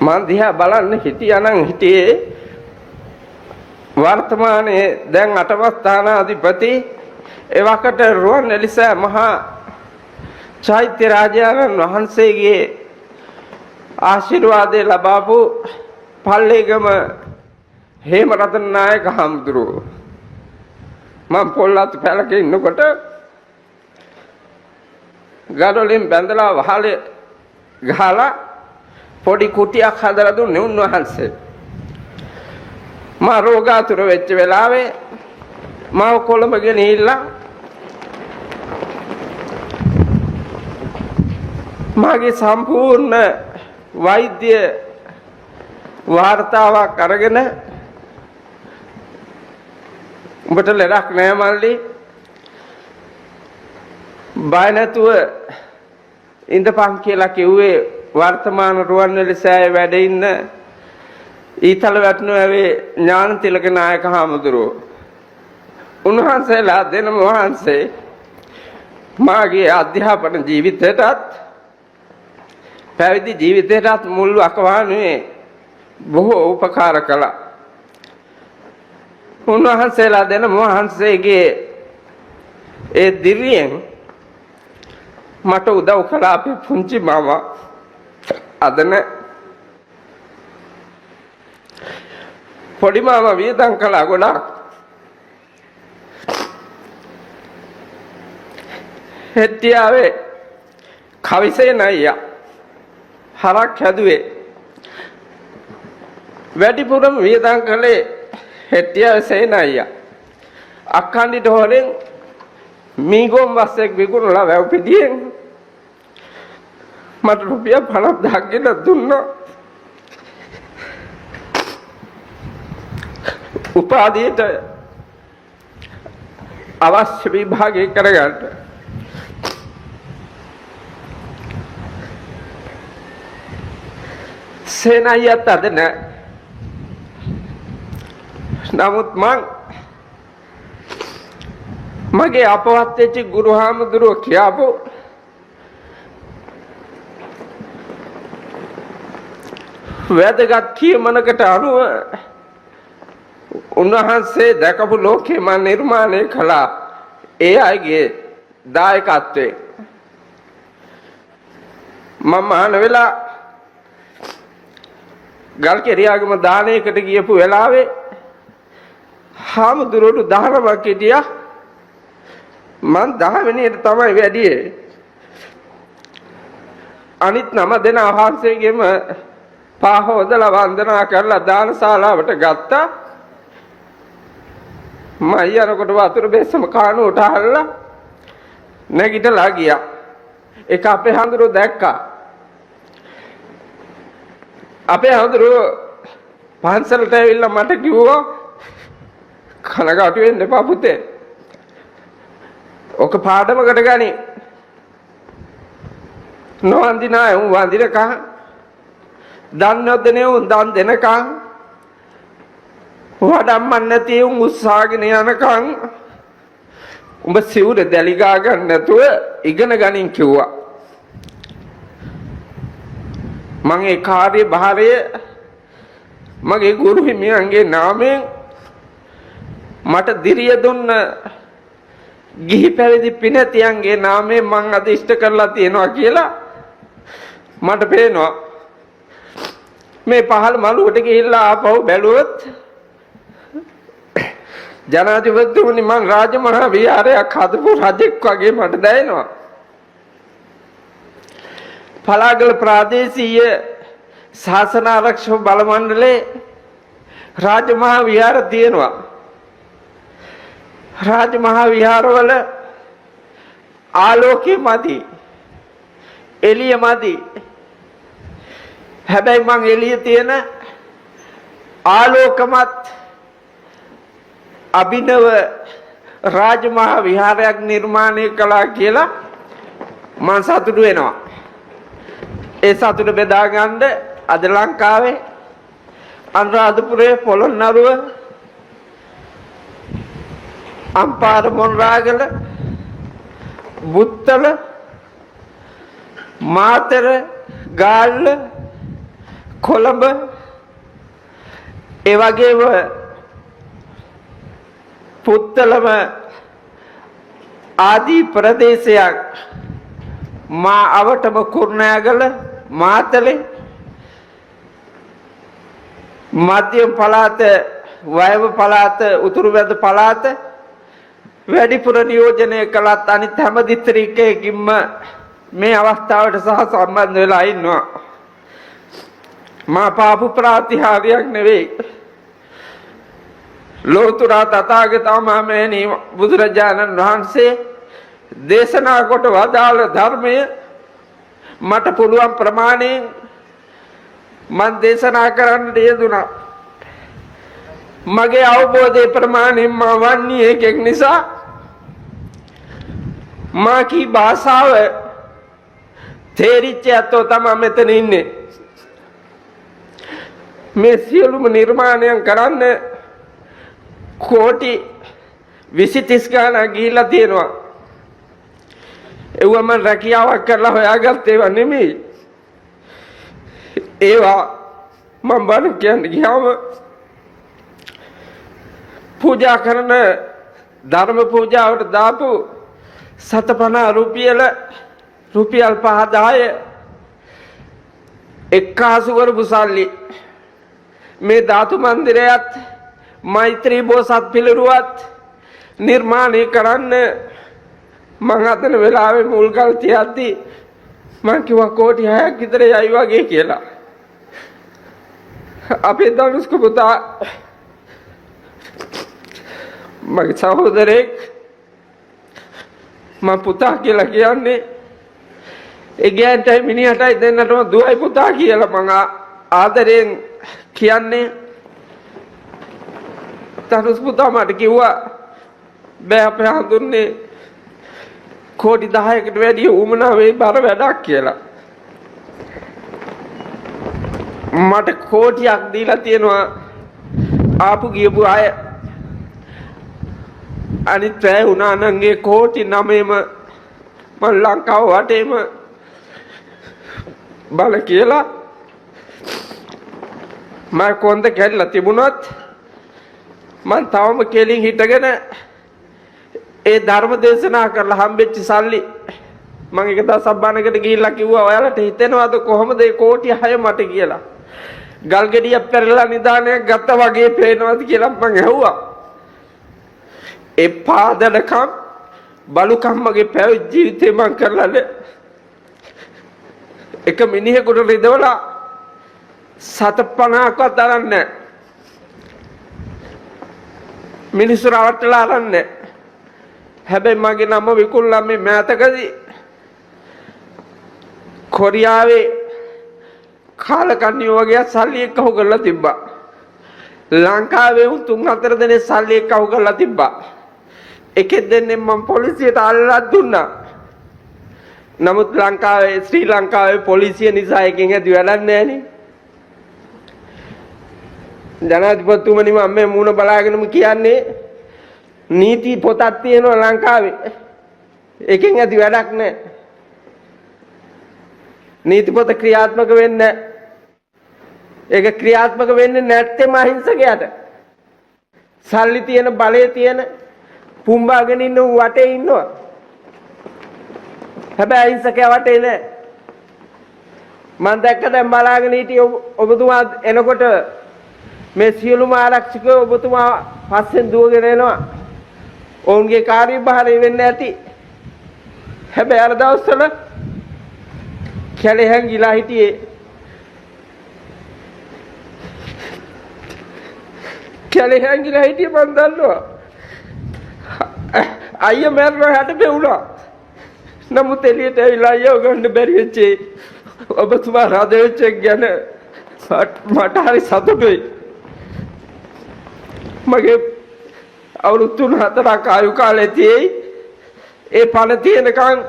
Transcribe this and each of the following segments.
මන් දිහා බලන්න හිටියානම් හිටියේ වර්තමානයේ දැන් 8ම ස්ථානාධිපති එවකට රුවන්වැලිසෑය මහා චෛත්‍ය රාජානන් වහන්සේගේ ආශිර්වාදය ලබාපු පල්ලේගම හේමරතන නායක හාමුදුරුවෝ මම පොල්ලත් පැලක ඉන්නකොට ගඩොලින් බැඳලා වහලේ ගහලා පොඩි කුටියක් හදලා දුන්නේ උන්වහන්සේ. මා රෝගාතුර වෙච්ච වෙලාවේ මාව කොළඹ ගෙනහිල්ලා මාගේ සම්පූර්ණ වෛද්‍ය වාර්තාවක් අරගෙන උඹට ලෙඩක් නෑ මල්ලි බය නැතුව ඉඳපන් කියලා කිව්වේ වර්තමාන රුවන්වැලිසෑය වැඩ ඉන්න ඊතල වැටුණුවේ ඥානතිලක නායක හාමුදුරුවෝ. උන්වහන්සේලා දෙනම වහන්සේ මාගේ අධ්‍යාපන ජීවිතයටත් පැවිදි ජීවිතයටත් මුල් වකවානුවේ බොහෝ උපකාර කළා. උන්වහන්සේලා දෙනම වහන්සේගේ ඒ දිරියෙන් මට උදව් කළා අපේ පුංචි මාමා අදන පොඩි මාමා වියදම් කළා ගොඩක්. හෙට්ටියාවේ කවිසේ නයියා හරක් හැදුවේ වැඩිපුරම වියදම් කළේ හෙට්ටියාවේ සේනයියා. අක්කණ්ඩිට හොරෙන් මීගොම් වස්සෙක් විකුණලා වැව් පිටියෙන් මට රුපියල් 50,000 ගෙන දුන්නා. උපාධියට අවශ්‍ය විභාගය කරගන්න. සේනයියත් අද නෑ. නමුත් මගේ අපවත් වෙච්ච ගුරු හාමුදුරුවෝ කියපු වැදගත් කියමනකට අනුව උන්වහන්සේ දැකපු ලෝකේ මම නිර්මාණය කළා. ඒ අයගේ දායකත්වයෙන් මම අහන වෙලා ගල්කෙරියාගම දානයකට ගියපු වෙලාවේ හාමුදුරුවෝ 19ක් හිටියා. මං 10 වෙනියට තමයි වැඩියේ. අනිත් 9 දෙනා වහන්සේගෙම පා හොදලා වන්දනා කරලා දානශාලාවට ගත්තා. මම යනකොට වතුර බෙස්සම කානුවට අහලා නැගිටලා ගියා. ඒක අපේ හඳුරෝ දැක්කා. අපේ හඳුරෝ පන්සලට ඇවිල්ලා මට කිව්වා කනගාටු වෙන්න එපා පුතේ. ඔක පාඩමකට ගනි. නොවන්දිනා උන් වන්දිනකම් දන්නොත්නේ උන් දන් දෙනකම් වඩම්මන් නැති උන් උත්සාහගෙන යනකම් උඹ සිවුර දැලිගා ගන්න නැතුව ඉගෙන ගනින් කිව්වා. මම ඒ කාර්ය භාරය මගේ ගුරු හිමියන්ගේ නාමයෙන් මට දිරිය දුන්න ගිහි පැවිදි පිනතියන්ගේ නාමයෙන් මං අද ඉෂ්ට කරලා තියෙනවා කියලා මට පේනවා. මේ පහළ මළුවට ගිහිල්ලා ආපහු බැලුවොත් ජනාධිපතිතුමනි මං රාජමහා විහාරයක් හදපු රජෙක් වගේ මට දැනෙනවා. පලාගල ප්‍රාදේශීය ශාසන ආරක්ෂක බල මණ්ඩලේ රාජමහා විහාර තියෙනවා. රාජමහා විහාරවල ආලෝකය මදි, එළිය මදි. හැබැයි මං එළිය තියෙන ආලෝකමත් අභිනව රාජමහා විහාරයක් නිර්මාණය කළා කියලා මං සතුටු වෙනවා. ඒ සතුට බෙදා ගන්න අද ලංකාවේ අනුරාධපුරයේ පොළොන්නරුව අම්පාර මොණරාගල බුත්තල මාතර ගාල්ල කොළඹ ඒ වගේම පුත්තලම ආදී ප්‍රදේශයක් මා අවටම කුරුණෑගල මාතලේ මධ්‍යම පළාත වයව පළාත උතුරු වැද පළාත වැඩිපුර නියෝජනය කළත් අනිත් හැම දිස්ත්‍රික්කයකින්ම මේ අවස්ථාවට සහ සම්බන්ධ වෙලා ඉන්නවා. මා පාපු ප්‍රාතිහාර්යයක් නෙවෙයි. ලෝතර තථාගතමහණෙනි බුදුරජාණන් වහන්සේ දේශනා කොට වදාළ ධර්මය මට පුළුවන් ප්‍රමාණයෙන් මම දේශනා කරන්න යෙදුණා. මගේ අවබෝධයේ ප්‍රමාණයෙන් මා වන්නේ එකෙක් නිසා මා කී භාෂාව තේරිච්ච අතෝ තමයි මෙතන ඉන්නේ. මේ සියලුම නිර්මාණයන් කරන්න කෝටි 20-30 ගණන් ගිහිල්ලා තියෙනවා. ඒවා මම රැකියාවක් කරලා හොයාගත්ත ඒවා නෙමෙයි. ඒවා මම බණ කියන්න ගියාම පූජා කරන ධර්ම පූජාවට දාපු 750 රුපියල් 5000 එක්කාසු කරපු සල්ලි මේ ධාතු මන්දිරයත් මෛත්‍රී බෝසත් පිළිරුවත් නිර්මාණය කරන්න මම අතන වෙලාවේ මුල්කල් තියද්දි මම කිව්වා කෝටි 6ක් විතර යයි වගේ කියලා. අපේ දනුස්ක පුතා මගේ සහෝදරෙක් මම පුතා කියලා කියන්නේ ඒ ගෑන්ටයි මිනිහටයි දෙන්නටම දුවයි පුතා කියලා මම ආදරෙන් කියන්නේ. දනුස් පුතා මට කිව්වා බෑ අපේ හඳුන්නේ කෝටි 10කට වැඩි උමනා වෙයි බර වැඩක් කියලා. මට කෝටියක් දීලා තියෙනවා ආපු ගියපු අය. අනිත් අය උනා නංගේ කෝටි 9ම මම ලංකාව වටේම බල කියලා මම කොන්ද කැඩලා තිබුණත් මම තවම කෙලින් හිටගෙන ඒ ධර්ම දේශනා කරලා හම්බෙච්ච සල්ලි මම එක දවසක් බණකට ගිහිල්ලා කිව්වා ඔයාලට හිතෙනවද කොහොමද ඒ කෝටි 6 මට කියලා. ගල්ගෙඩියක් පෙරලා නිදානයක් ගත්තා වගේ පේනවද කියලා මම ඇහුවා. ඒ පාදලකම් බලුකම් මගේ පැවිදි ජීවිතේ මම කරලා එක මිනිහෙකුට රිදවලා 750ක්වත් දරන්නේ මිනිස්සු රවට්ටලා අරන්නේ. හැබැයි මගේ නම විකුණලා මේ මෑතකදී කොරියාවේ කාලකන්ණියෝ වගේ සල්ලි එක්කව කරලා තිබ්බා. ලංකාවේ උන් 3-4 දෙනෙක් සල්ලි එක්කව කරලා තිබ්බා. එකෙක් දෙන්නේ මම පොලිසියට අල්ලලා දුන්නා. නමුත් ලංකාවේ ශ්‍රී ලංකාවේ පොලිසිය නිසා එකෙන් ඇති වැඩක් නැහනේ. ජනාධිපතිතුමනි මම මේ මූණ බලාගෙනම කියන්නේ නීති පොතක් තියෙනවා ලංකාවේ. එකෙන් ඇති වැඩක් නැහැ. නීති පොත ක්‍රියාත්මක වෙන්නේ නැහැ. ඒක ක්‍රියාත්මක වෙන්නේ නැත්තේම අහිංසකයට. සල්ලි තියෙන බලය තියෙන පුම්බාගෙන ඉන්න වටේ ඉන්නවා. හැබැයි අහිංසකයා වටේ නැහැ. මම දැක්ක දැන් බලාගෙන හිටියේ ඔබතුමා එනකොට මේ සියලුම ආරක්ෂකයෝ ඔබතුමා පස්සෙන් දුවගෙන එනවා. ඔවුන්ගේ කාර්යභාරය වෙන්න ඇති. හැබැයි අර දවස්වල කැලේ හැංගිලා හිටියේ. කැලේ හැංගිලා හිටියේ මම දන්නවා. අයියා මැරලා හැට පෙවුනා. නමුත් එළියට ඇවිල්ලා අයියව ගන්න බැරි වෙච්චේ ඔබතුමා රද වෙච්ච ගැන මට හරි සතුටුයි. මගේ අවුරුදු 3-4ක් ආයු කාලෙදී ඒ පණ තියෙනකන්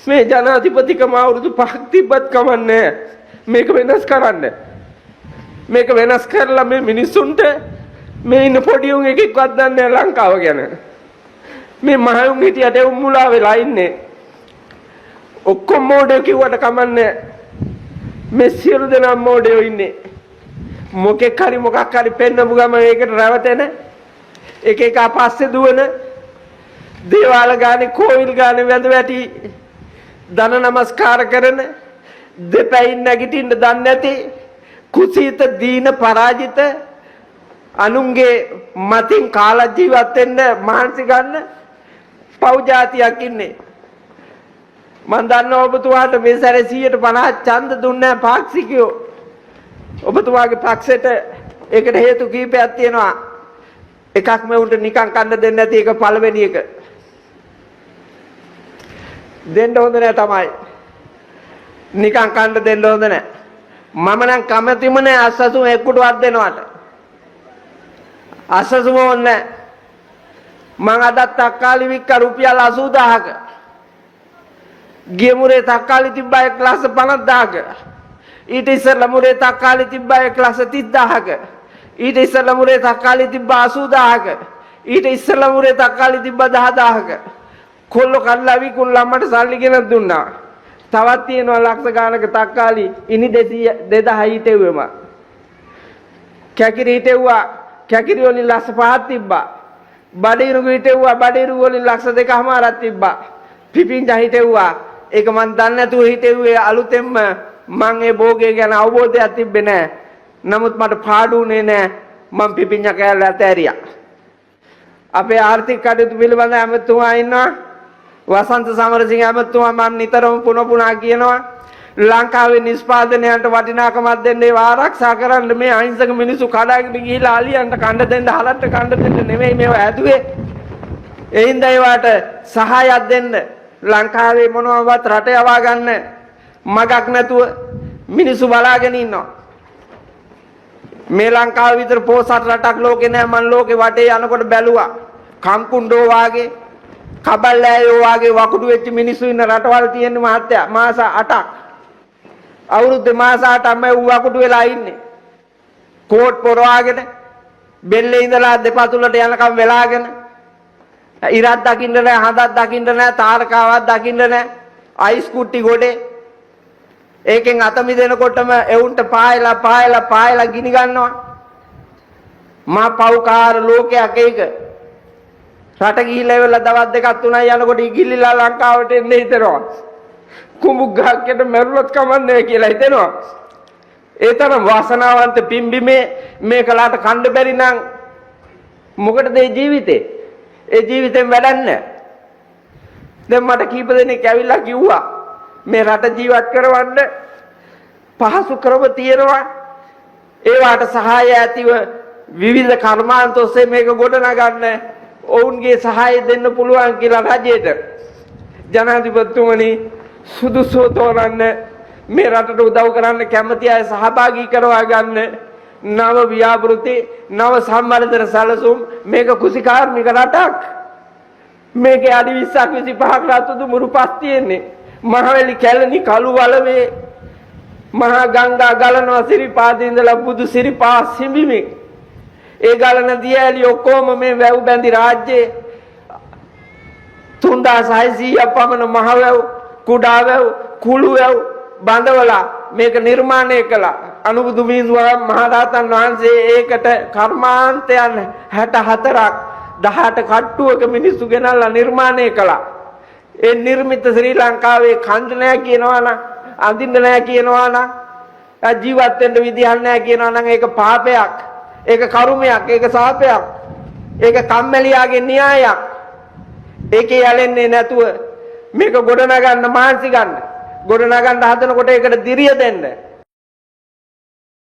මේ ජනාධිපතිකම අවුරුදු 5ක් තිබ්බත් කමන්නේ මේක වෙනස් කරන්න. මේක වෙනස් කරලා මේ මිනිසුන්ට මේ ඉන්න පොඩි උන් එකෙක්වත් දන්නේ නැහැ ලංකාව ගැන. මේ මහයුන් හිටියට උන් මුලා වෙලා ඉන්නේ. ඔක්කොම මොඩේ කිව්වට කමන්නේ. මේ සියලු දෙනා මොඩේ ඉන්නේ. මොකෙක් හරි මොකක් හරි පෙන්නපු ගම ඒකට රැවටෙන එක එක පස්සේ දුවන දේවාල ගානේ කෝවිල් ගානේ වැඳ වැටි දන නමස්කාර කරන දෙපැයින් නැගිටින්න දන්නේ නැති කුසීත දීන පරාජිත අනුන්ගේ මතින් කාලා ජීවත් වෙන්න මහන්සි ගන්න පව් જાතියක් ඉන්නේ. මම දන්නවා ඔබතුමාට මේ සැරේ 150 ඡන්ද දුන්නේ පාක්ෂිකයෝ. ඔබතුමාගේ පක්ෂයට ඒකට හේතු කීපයක් තියෙනවා. එකක් මේ උන්ට නිකන් කන්න දෙන්නේ නැති එක පළවෙනි එක. දෙන්න හොඳ නෑ තමයි. නිකන් කන්න දෙන්න හොඳ නෑ. මම නම් කැමතිම නෑ අස්සසුම එක්කුටවත් දෙනවට. අස්සසුම ඕනේ මං අදත් තක්කාලි වික්ක රුපියල් 80000ක. ගිය මුරේ තක්කාලි තිබ්බා 1,50,000ක. ඊට ඉස්සෙල්ලා මුරේ තක්කාලි තිබ්බා 1,30,000ක. ඊට ඉස්සෙල්ලා මුරේ තක්කාලි තිබ්බා 80000ක. ඊට ඉස්සෙල්ලා මුරේ තක්කාලි තිබ්බා 10000ක. කොල්ල කල්ලා විකුණලා මට සල්ලි ගෙනත් දුන්නා. තවත් තියෙනවා ලක්ෂ ගානක තක්කාලි ඉනි 2000 හිටෙව්වම. කැකිරි හිටෙව්වා කැකිරි වලින් ලක්ෂ 5ක් තිබ්බා. බඩිරු හිටෙව්වා බඩිරු වලින් ලක්ෂ 2කමාරක් තිබ්බා. පිපින්ජා හිටෙව්වා ඒක මන් දන්නේ නැතුව හිටෙව්වේ අලුතෙන්ම මං ඒ භෝගය ගැන අවබෝධයක් තිබ්බේ නැහැ. නමුත් මට පාඩුුනේ නැහැ. මං පිපින්ජා කෑල්ල ඇතෑරියා. අපේ ආර්ථික කටයුතු පිළිබඳ ඇමතුමා ඉන්නවා. වසන්ත සමරසිංහ ඇමතුමා මම නිතරම පුන කියනවා ලංකාවේ නිෂ්පාදනයන්ට වටිනාකමක් දෙන්න ඒවා ආරක්ෂා කරන්න මේ අහිංසක මිනිස්සු කඩාගෙන ගිහිලා අලියන්ට කණ්ඩ දෙන්න හලන්ට කණ්ඩ දෙන්න නෙමෙයි මේවා ඇදුවේ. ඒ හින්දා ඒවට සහායක් දෙන්න ලංකාවේ මොනවාවත් රට යවා ගන්න මගක් නැතුව මිනිස්සු බලාගෙන ඉන්නවා. මේ ලංකාව විතර පොසත් රටක් ලෝකේ නෑ. මම ලෝකේ වටේ යනකොට බැලුවා කම්කුණ්ඩෝ වාගේ කබල්ලෑයෝ වාගේ වකුඩු වෙච්ච මිනිස්සු ඉන්න රටවල් තියෙන මහත්තයා මාස 8ක් අවුරුද්දේ මාස 8ක් මම වකුඩු වෙලා ඉන්නේ. කෝට් පොරවාගෙන බෙල්ලේ ඉඳලා දෙපතුලට යනකම් වෙලාගෙන ඉරක් දකින්න නෑ හඳක් දකින්න නෑ තාරකාවක් දකින්න නෑ අයිස් කුට්ටි ගොඩේ ඒකෙන් අත මිදෙනකොටම එවුන්ට පායලා ගිනි ගන්නවා. මා පව්කාර ලෝකයක් ඒක. රට ගිහිල්ලා ඉවරලා දවස් දෙකක් තුනක් යනකොට ඉගිල්ලිලා ලංකාවට එන්න හිතෙනවා. කුඹුක් ගහකට මැරුණොත් කමන්නේ කියලා හිතෙනවා. ඒ තරම් වාසනාවන්ත පිම්බිමේ මේකලාට කණ්ඩ බැරි නම් මොකටද මේ ජීවිතේ? ඒ ජීවිතෙන් වැඩක් නැහැ. දැන් මට කීප දෙනෙක් ඇවිල්ලා කිව්වා මේ රට ජීවත් කරවන්න පහසු ක්‍රම තියෙනවා. ඒවට සහාය ඇතිව විවිධ කර්මාන්ත ඔස්සේ මේක ගොඩනගන්න ඔවුන්ගේ සහාය දෙන්න පුළුවන් කියලා රජයට ජනාධිපතිතුමනි සුදුසු තෝරන්න මේ රටට උදව් කරන්න කැමති අය සහභාගී කරවා ගන්න නව ව්‍යාපෘති නව සම්වර්ධන සැලසුම් මේක කුසිකාර්මික රටක්. මේකේ අඩි 20ක් 25ක් රතුදු මුරුපස් තියෙන්නේ. මහවැලි කැලණි කළු වලවේ මහා ගංගා ගලනවා සිරිපාදේ ඉඳලා බුදු සිරිපා සිඹිමේ. ඒ ගලන දියැලි ඔක්කොම මේ වැව් බැඳි රාජ්‍යයේ 3600ක් පමණ මහ වැව් කුඩා වැව් කුළු වැව් බඳවලා මේක නිර්මාණය කළා. අනුබුදු මිහිඳු මහරහතන් වහන්සේ ඒකට කර්මාන්තයන් 64ක් 18 කට්ටුවක මිනිස්සු ගෙනල්ලා නිර්මාණය කළා. ඒ නිර්මිත ශ්‍රී ලංකාවේ කන්ද නැහැ කියනවා නම් අඳින්න නැහැ කියනවා නම් ජීවත් වෙන්න විදිහක් නැහැ කියනවා නම් ඒක පාපයක්. ඒක කරුමයක්. ඒක සාපයක්. ඒක කම්මැලියාගේ න්‍යායක්. ඒකේ යැලෙන්නේ නැතුව මේක ගොඩනගන්න මානසි ගන්න. ගොඩනගන්න හදනකොට ඒකට දිරිය දෙන්න.